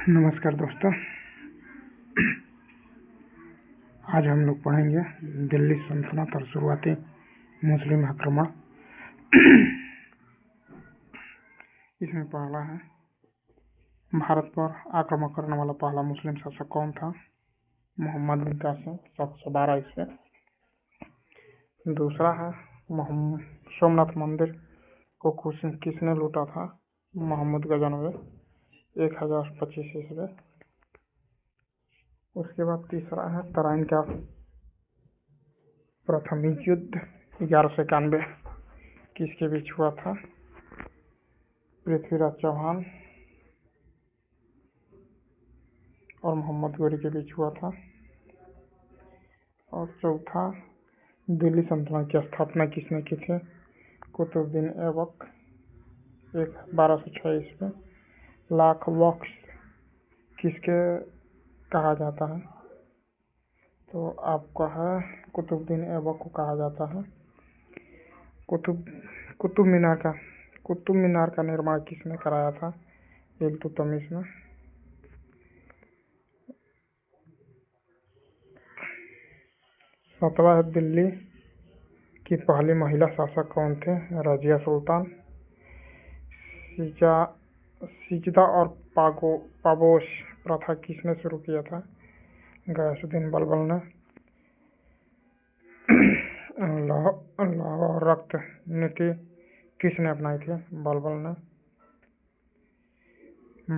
नमस्कार दोस्तों। आज हम लोग पढ़ेंगे दिल्ली सल्तनत और शुरुआती मुस्लिम आक्रमण। इसमें पहला है, भारत पर आक्रमण करने वाला पहला मुस्लिम शासक कौन था? मोहम्मद बिन कासिम 712 ईस्वी। दूसरा है, सोमनाथ मंदिर को किसने लूटा था? मोहम्मद गजनवी 1025 ईस्वी। उसके बाद तीसरा है, तराइन का प्रथम युद्ध 1191 किसके बीच हुआ था? पृथ्वीराज चौहान और मोहम्मद गोरी के बीच हुआ था। और चौथा, दिल्ली सल्तनत की स्थापना किसने की थी? कुतुबुद्दीन ऐबक 1206 ईस्वी। लाख बख्श किसके कहा जाता है? तो आपका है, कुतुबुद्दीन ऐबक को कहा जाता है। कुतुब मीनार का निर्माण किसने कराया था? इल्तुतमिश ने। सातवां है, दिल्ली की पहली महिला शासक कौन थे? रजिया सुल्तान। सिजदा और पाबोश प्रथा किसने शुरू किया था? गयासुद्दीन बलबल ने। लौह और रक्त नीति किसने अपनाई थी? बलबल ने।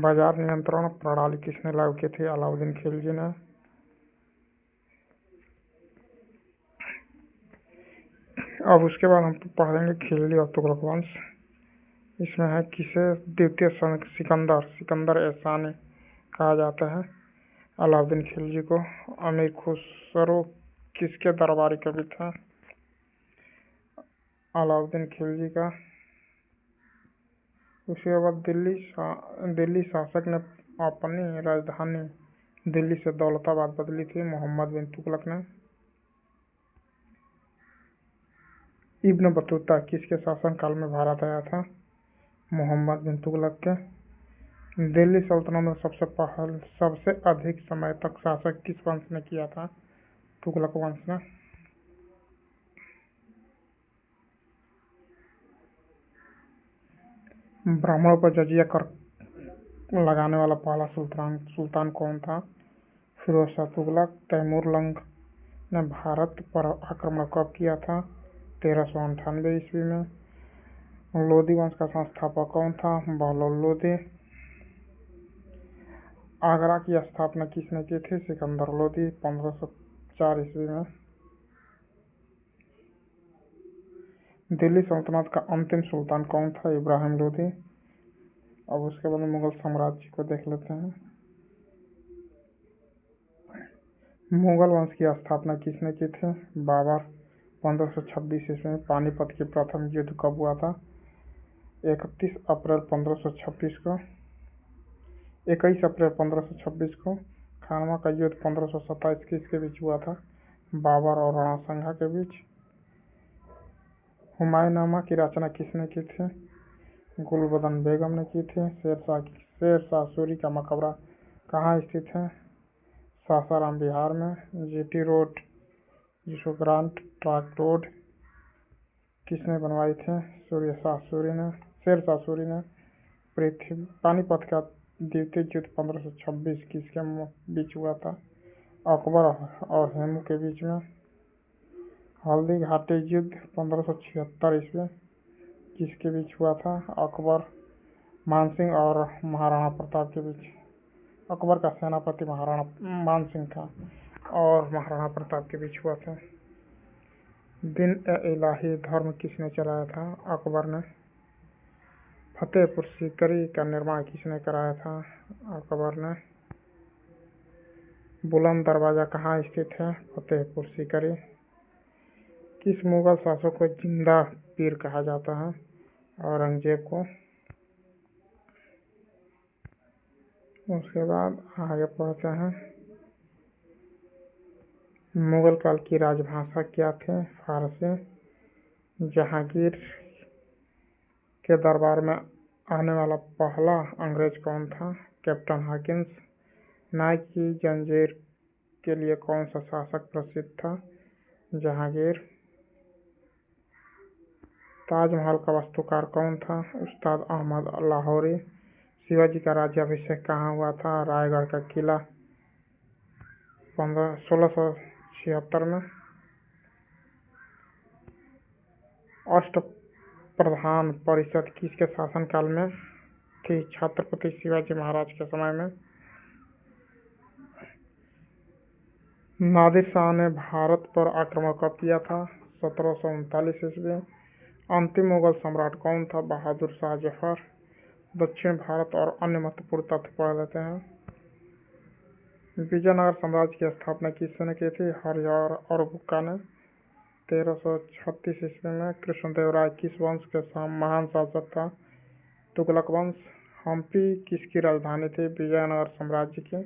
बाजार नियंत्रण प्रणाली किसने लागू की थी? अलाउद्दीन खिलजी ने। अब उसके बाद हम पढ़ेंगे खिलजी और तुगलक वंश। इसमें है, किसे द्वितीय सिकंदर एहसानी कहा जाता है? अलाउद्दीन खिलजी को। अमीर खुसरो किसके दरबारी कवि था? अलाउद्दीन खिलजी का। उसके बाद दिल्ली शासक ने अपनी राजधानी दिल्ली से दौलताबाद बदली थी? मोहम्मद बिन तुगलक ने। इब्न बतूता किसके शासनकाल में भारत आया था? मोहम्मद बिन तुगलक के। दिल्ली सल्तनत में सबसे अधिक समय तक शासक किस वंश ने किया था? तुगलक वंश ने। ब्राह्मणों पर जजिया कर लगाने वाला पहला सुल्तान कौन था? फिरोज शाह तुगलक। तैमूर लंग ने भारत पर आक्रमण कब किया था? 1398 ईस्वी में। लोधी वंश का संस्थापक कौन था? बहलोल लोधी। आगरा की स्थापना किसने की थी? सिकंदर लोधी 1504 ईस्वी में। दिल्ली सल्तनत का अंतिम सुल्तान कौन था? इब्राहिम लोधी। अब उसके बाद मुगल साम्राज्य को देख लेते हैं। मुगल वंश की स्थापना किसने की थी? बाबर 1526 ईस्वी में। पानीपत की प्रथम युद्ध कब हुआ था? 21 अप्रैल 1526 को। खानवा का युद्ध 1527 किसके बीच हुआ था? बाबर और राणा संघा के बीच। हुमायूंनामा की रचना किसने की थी? गुलबदन बेगम ने की थी। शेरशाह सूरी का मकबरा कहाँ स्थित है? सासाराम बिहार में। जीटी रोड जिसको ग्रांड ट्रंक रोड किसने बनवाई थी? शेरशाह सूरी ने। पानीपत का द्वितीय युद्ध 1526 किसके बीच हुआ था? अकबर और हेमू के बीच में। हल्दी घाटी युद्ध 1576 ईस्वी किसके बीच हुआ था? अकबर, मानसिंह और महाराणा प्रताप के बीच। अकबर का सेनापति महाराणा मानसिंह था और महाराणा प्रताप के बीच हुआ था। दिन-ए-इलाही धर्म किसने चलाया था? अकबर ने। फतेहपुर सीकरी का निर्माण किसने कराया था? अकबर ने। बुलंद दरवाजा कहाँ स्थित है? फतेहपुर सीकरी। किस मुगल शासक को जिंदा पीर कहा जाता है? औरंगजेब को। उसके बाद आगे पढ़ते हैं। मुगल काल की राजभाषा क्या थे? फारसी। जहांगीर के दरबार में आने वाला पहला अंग्रेज कौन था? Captain Hawkins. नाई की जंजीर के लिए कौन सा शासक प्रसिद्ध था? जहांगीर। ताजमहल का वास्तुकार कौन था? उस्ताद अहमद लाहौरी। शिवाजी का राज्याभिषेक कहाँ हुआ था? रायगढ़ का किला 1676 में। अष्टप्रधान परिषद किसके शासनकाल में थी? छत्रपति शिवाजी महाराज के समय में। नादिर शाह ने भारत पर आक्रमण कब किया था? 1739 ईस्वी। अंतिम मुगल सम्राट कौन था? बहादुर शाह जफर। दक्षिण भारत और अन्य महत्वपूर्ण तथ्य पढ़ लेते हैं। विजयनगर साम्राज्य की स्थापना किसने की थी? हरिहर और बुक्का ने 1336 ईस्वी में। कृष्णदेव राय किस वंश के महान शासक था? तुगलक वंश। हम्पी किसकी राजधानी थी? विजयनगर साम्राज्य की।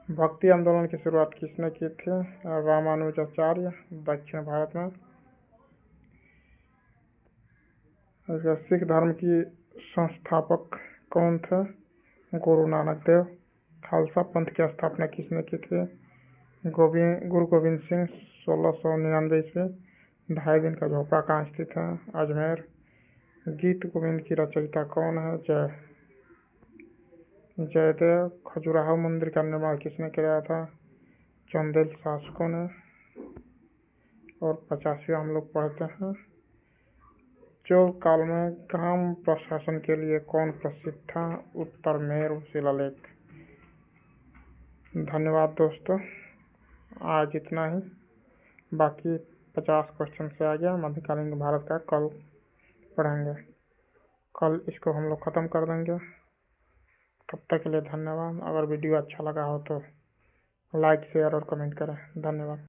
भक्ति आंदोलन की शुरुआत किसने की थी? रामानुजाचार्य। दक्षिण भारत में। सिख धर्म की संस्थापक कौन थे? गुरु नानक देव। खालसा पंथ की स्थापना किसने की थी? गुरु गोविंद सिंह 1699 ईस्वी। 2.5 दिन का झोपड़ा कहाँ स्थित है? अजमेर। गीत गोविंद की रचयिता कौन है? जयदेव। खजुराहो मंदिर का निर्माण किसने किया था? चंदेल शासकों ने। और 50वें हम लोग पढ़ते हैं। चोल काल में ग्राम प्रशासन के लिए कौन प्रसिद्ध था? उत्तर मेरु शिलालेख। धन्यवाद दोस्तों, आज इतना ही। बाकी 50 क्वेश्चन से आ गया मध्यकालीन भारत का, कल पढ़ेंगे। कल इसको हम लोग ख़त्म कर देंगे। तब तक के लिए धन्यवाद। अगर वीडियो अच्छा लगा हो तो लाइक शेयर और कमेंट करें। धन्यवाद।